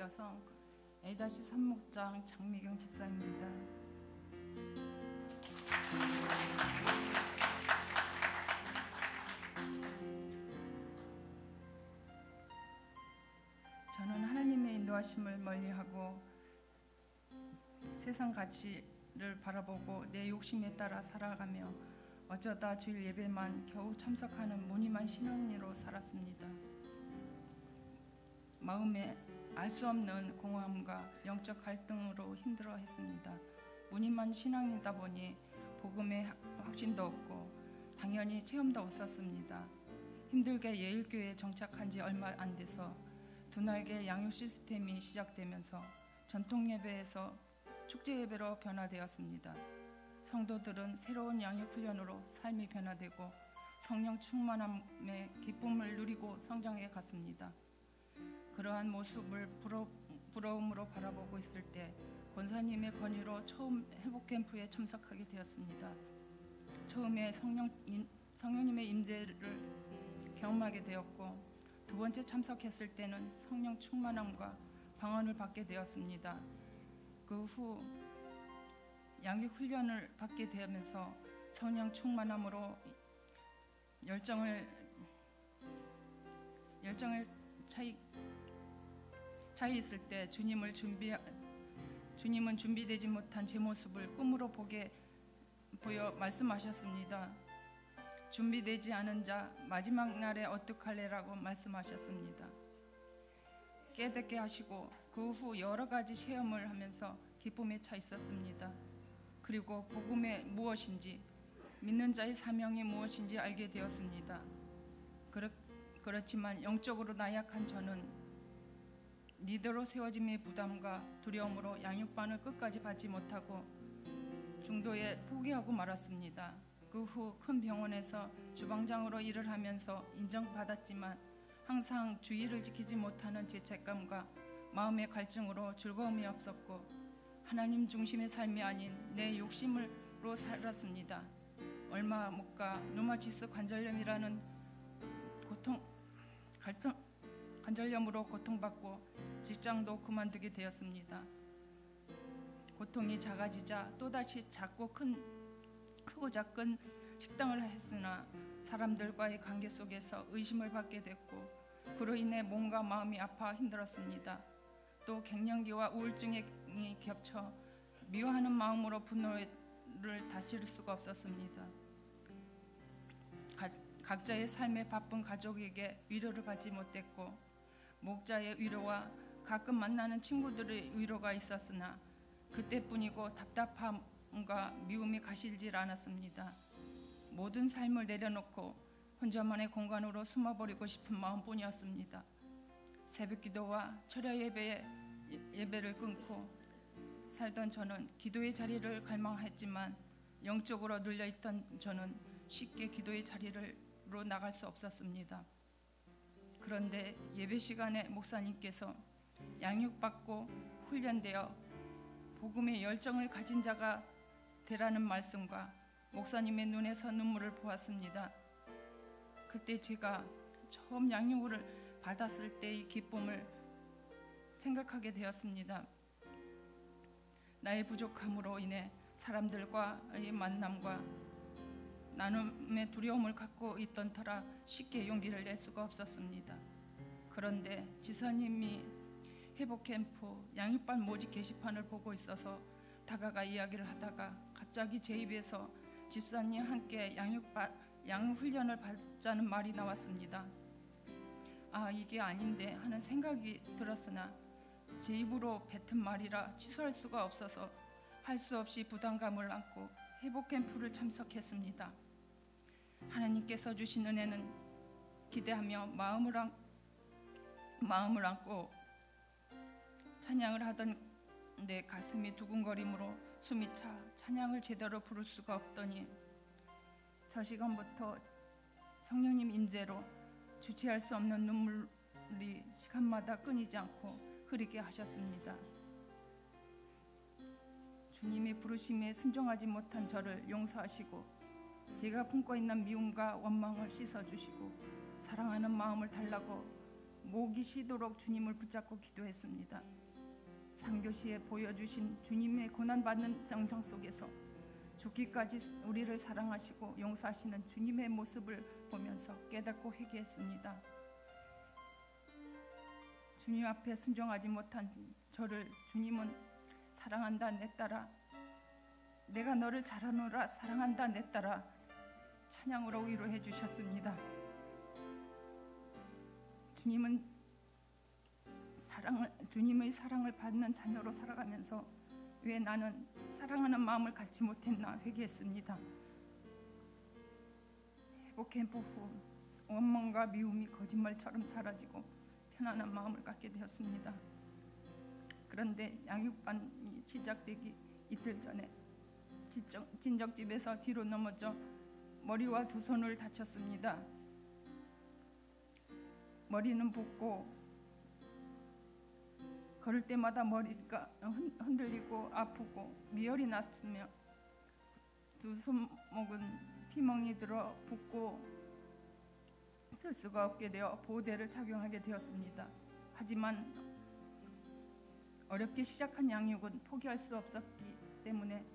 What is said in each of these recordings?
야성 A-3목장 장미경 집사입니다. 저는 하나님의 인도하심을 멀리하고 세상 가치를 바라보고 내 욕심에 따라 살아가며 어쩌다 주일 예배만 겨우 참석하는 무늬만 신앙인으로 살았습니다. 마음에 알 수 없는 공허함과 영적 갈등으로 힘들어했습니다. 무늬만 신앙이다 보니 복음의 확신도 없고 당연히 체험도 없었습니다. 힘들게 예일교회에 정착한 지 얼마 안 돼서 두날개 양육 시스템이 시작되면서 전통 예배에서 축제 예배로 변화되었습니다. 성도들은 새로운 양육 훈련으로 삶이 변화되고 성령 충만함의 기쁨을 누리고 성장해 갔습니다. 그러한 모습을 부러움으로 바라보고 있을 때 권사님의 권유로 처음 회복 캠프에 참석하게 되었습니다. 처음에 성령님의 임재를 경험하게 되었고 두 번째 참석했을 때는 성령 충만함과 방언을 받게 되었습니다. 그 후 양육 훈련을 받게 되면서 성령 충만함으로 열정을 차이 있을 때 주님은 준비되지 못한 제 모습을 꿈으로 보여 말씀하셨습니다. 준비되지 않은 자 마지막 날에 어떡할래라고 말씀하셨습니다. 깨닫게 하시고 그 후 여러 가지 체험을 하면서 기쁨에 차 있었습니다. 그리고 복음이 무엇인지 믿는 자의 사명이 무엇인지 알게 되었습니다. 그렇지만 영적으로 나약한 저는 리더로 세워짐의 부담과 두려움으로 양육반을 끝까지 받지 못하고 중도에 포기하고 말았습니다. 그 후 큰 병원에서 주방장으로 일을 하면서 인정받았지만 항상 주의를 지키지 못하는 죄책감과 마음의 갈증으로 즐거움이 없었고 하나님 중심의 삶이 아닌 내 욕심으로 살았습니다. 얼마 못 가 루마티스 관절염이라는 관절염으로 고통받고 직장도 그만두게 되었습니다. 고통이 작아지자 또다시 크고 작은 식당을 했으나 사람들과의 관계 속에서 의심을 받게 됐고 그로 인해 몸과 마음이 아파 힘들었습니다. 또 갱년기와 우울증이 겹쳐 미워하는 마음으로 분노를 다스릴 수가 없었습니다. 각자의 삶에 바쁜 가족에게 위로를 받지 못했고 목자의 위로와 가끔 만나는 친구들의 위로가 있었으나 그때뿐이고 답답함과 미움이 가시질 않았습니다. 모든 삶을 내려놓고 혼자만의 공간으로 숨어버리고 싶은 마음뿐이었습니다. 새벽기도와 철야 예배를 끊고 살던 저는 기도의 자리를 갈망했지만 영적으로 눌려있던 저는 쉽게 기도의 자리로 나갈 수 없었습니다. 그런데 예배 시간에 목사님께서 양육받고 훈련되어 복음의 열정을 가진 자가 되라는 말씀과 목사님의 눈에서 눈물을 보았습니다. 그때 제가 처음 양육을 받았을 때의 기쁨을 생각하게 되었습니다. 나의 부족함으로 인해 사람들과의 만남과 나눔의 두려움을 갖고 있던 터라 쉽게 용기를 낼 수가 없었습니다. 그런데 지사님이 회복캠프 양육반 모집 게시판을 보고 있어서 다가가 이야기를 하다가 갑자기 제 입에서 집사님 함께 양육훈련을 받자는 말이 나왔습니다. 아, 이게 아닌데 하는 생각이 들었으나 제 입으로 뱉은 말이라 취소할 수가 없어서 할 수 없이 부담감을 안고 회복캠프를 참석했습니다. 하나님께서 주신 은혜는 기대하며 마음을 안고 찬양을 하던 내 가슴이 두근거림으로 숨이 차 찬양을 제대로 부를 수가 없더니 저 시간부터 성령님 임재로 주체할 수 없는 눈물이 시간마다 끊이지 않고 흐르게 하셨습니다. 주님의 부르심에 순종하지 못한 저를 용서하시고 제가 품고 있는 미움과 원망을 씻어주시고 사랑하는 마음을 달라고 목이 쉬도록 주님을 붙잡고 기도했습니다. 3교시에 보여주신 주님의 고난받는 정성 속에서 죽기까지 우리를 사랑하시고 용서하시는 주님의 모습을 보면서 깨닫고 회개했습니다. 주님 앞에 순종하지 못한 저를 주님은 사랑한다 내 딸아, 내가 너를 잘하노라, 사랑한다 내 딸아, 찬양으로 위로해 주셨습니다. 주님의 사랑을 받는 자녀로 살아가면서 왜 나는 사랑하는 마음을 갖지 못했나 회개했습니다. 회복 캠프 후 원망과 미움이 거짓말처럼 사라지고 편안한 마음을 갖게 되었습니다. 그런데 양육반이 시작되기 이틀 전에 친정집에서 뒤로 넘어져 머리와 두 손을 다쳤습니다. 머리는 붓고 걸을 때마다 머리가 흔들리고 아프고 미열이 났으며 두 손목은 피멍이 들어 붓고 쓸 수가 없게 되어 보호대를 착용하게 되었습니다. 하지만 어렵게 시작한 양육은 포기할 수 없었기 때문에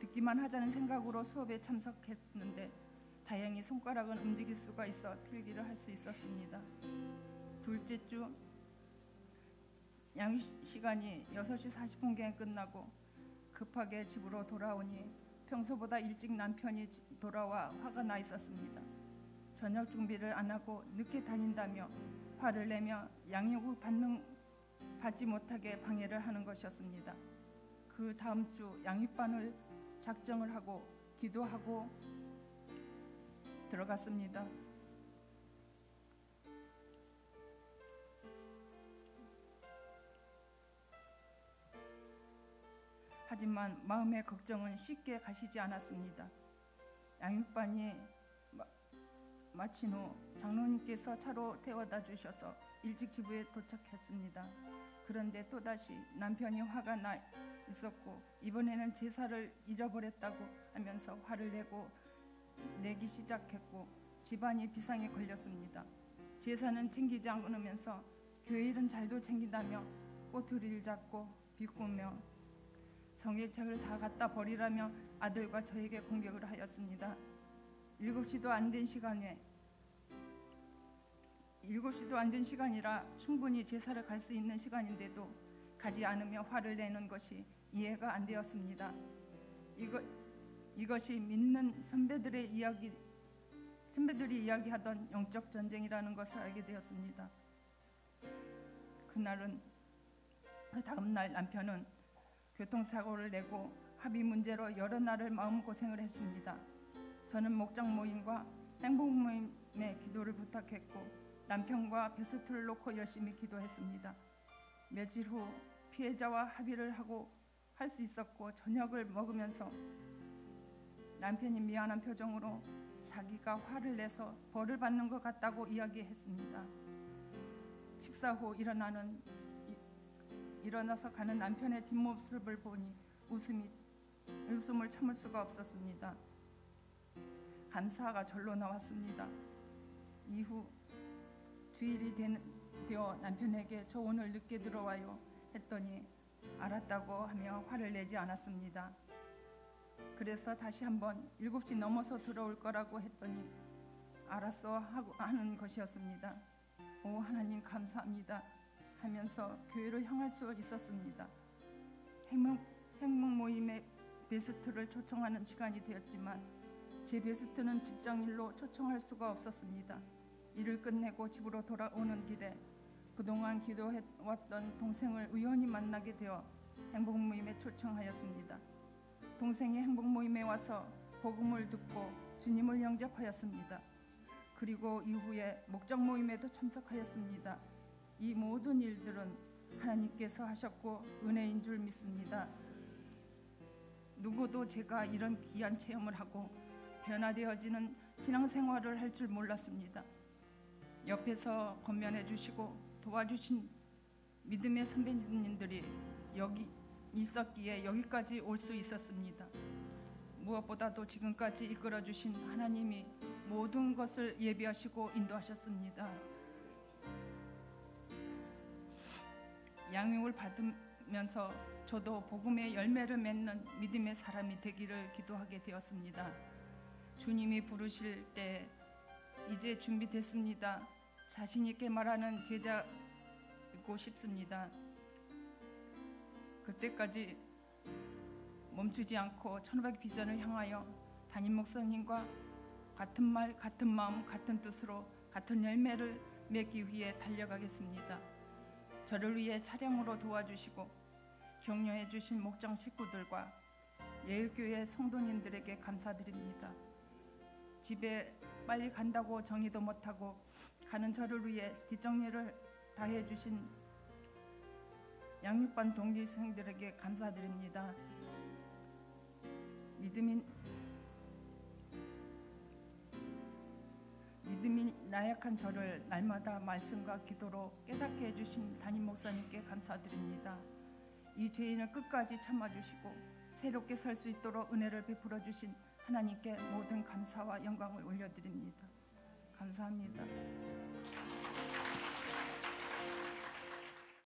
듣기만 하자는 생각으로 수업에 참석했는데 다행히 손가락은 움직일 수가 있어 필기를 할 수 있었습니다. 둘째 주 양육 시간이 6시 40분경에 끝나고 급하게 집으로 돌아오니 평소보다 일찍 남편이 돌아와 화가 나 있었습니다. 저녁 준비를 안 하고 늦게 다닌다며 화를 내며 양육을 받지 못하게 방해를 하는 것이었습니다. 그 다음 주 양육반을 작정을 하고 기도하고 들어갔습니다. 하지만 마음의 걱정은 쉽게 가시지 않았습니다. 양육반이 마친 후 장로님께서 차로 태워다 주셔서 일찍 집에 도착했습니다. 그런데 또다시 남편이 화가 나 있었고 이번에는 제사를 잊어버렸다고 하면서 화를 내기 시작했고 집안이 비상에 걸렸습니다. 제사는 챙기지 않으면서 교회 일은 잘도 챙긴다며 꼬투리를 잡고 비꼬며 성경책을 다 갖다 버리라며 아들과 저에게 공격을 하였습니다. 7시도 안 된 시간이라 충분히 제사를 갈 수 있는 시간인데도 가지 않으며 화를 내는 것이 이해가 안 되었습니다. 이것이 믿는 선배들이 이야기하던 영적 전쟁이라는 것을 알게 되었습니다. 그 다음 날 남편은 교통사고를 내고 합의 문제로 여러 날을 마음고생을 했습니다. 저는 목장 모임과 행복 모임에 기도를 부탁했고 남편과 베스트를 놓고 열심히 기도했습니다. 며칠 후 피해자와 합의를 하고 할 수 있었고 저녁을 먹으면서 남편이 미안한 표정으로 자기가 화를 내서 벌을 받는 것 같다고 이야기했습니다. 식사 후 일어나서 가는 남편의 뒷모습을 보니 웃음을 참을 수가 없었습니다. 감사가 절로 나왔습니다. 이후 주일이 되어 남편에게 저 오늘 늦게 들어와요 했더니 알았다고 하며 화를 내지 않았습니다. 그래서 다시 한번 7시 넘어서 들어올 거라고 했더니 알았어 하는 것이었습니다. 오 하나님 감사합니다 하면서 교회로 향할 수 있었습니다. 행복 모임의 베스트를 초청하는 시간이 되었지만 제 베스트는 직장일로 초청할 수가 없었습니다. 일을 끝내고 집으로 돌아오는 길에 그동안 기도해왔던 동생을 우연히 만나게 되어 행복 모임에 초청하였습니다. 동생이 행복 모임에 와서 복음을 듣고 주님을 영접하였습니다. 그리고 이후에 목장 모임에도 참석하였습니다. 이 모든 일들은 하나님께서 하셨고 은혜인 줄 믿습니다. 누구도 제가 이런 귀한 체험을 하고 변화되어지는 신앙생활을 할 줄 몰랐습니다. 옆에서 권면해 주시고 도와주신 믿음의 선배님들이 여기 있었기에 여기까지 올 수 있었습니다. 무엇보다도 지금까지 이끌어 주신 하나님이 모든 것을 예비하시고 인도하셨습니다. 양육을 받으면서 저도 복음의 열매를 맺는 믿음의 사람이 되기를 기도하게 되었습니다. 주님이 부르실 때 이제 준비됐습니다. 자신 있게 말하는 제자이고 싶습니다. 그때까지 멈추지 않고 1500 비전을 향하여 담임 목사님과 같은 말, 같은 마음, 같은 뜻으로 같은 열매를 맺기 위해 달려가겠습니다. 저를 위해 차량으로 도와주시고 격려해 주신 목장 식구들과 예일교회 성도님들에게 감사드립니다. 집에 빨리 간다고 정리도 못하고 가는 저를 위해 뒷정리를 다해 주신 양육반 동기생들에게 감사드립니다. 믿음이 나약한 저를 날마다 말씀과 기도로 깨닫게 해주신 담임 목사님께 감사드립니다. 이 죄인을 끝까지 참아주시고 새롭게 설 수 있도록 은혜를 베풀어 주신 하나님께 모든 감사와 영광을 올려드립니다. 감사합니다.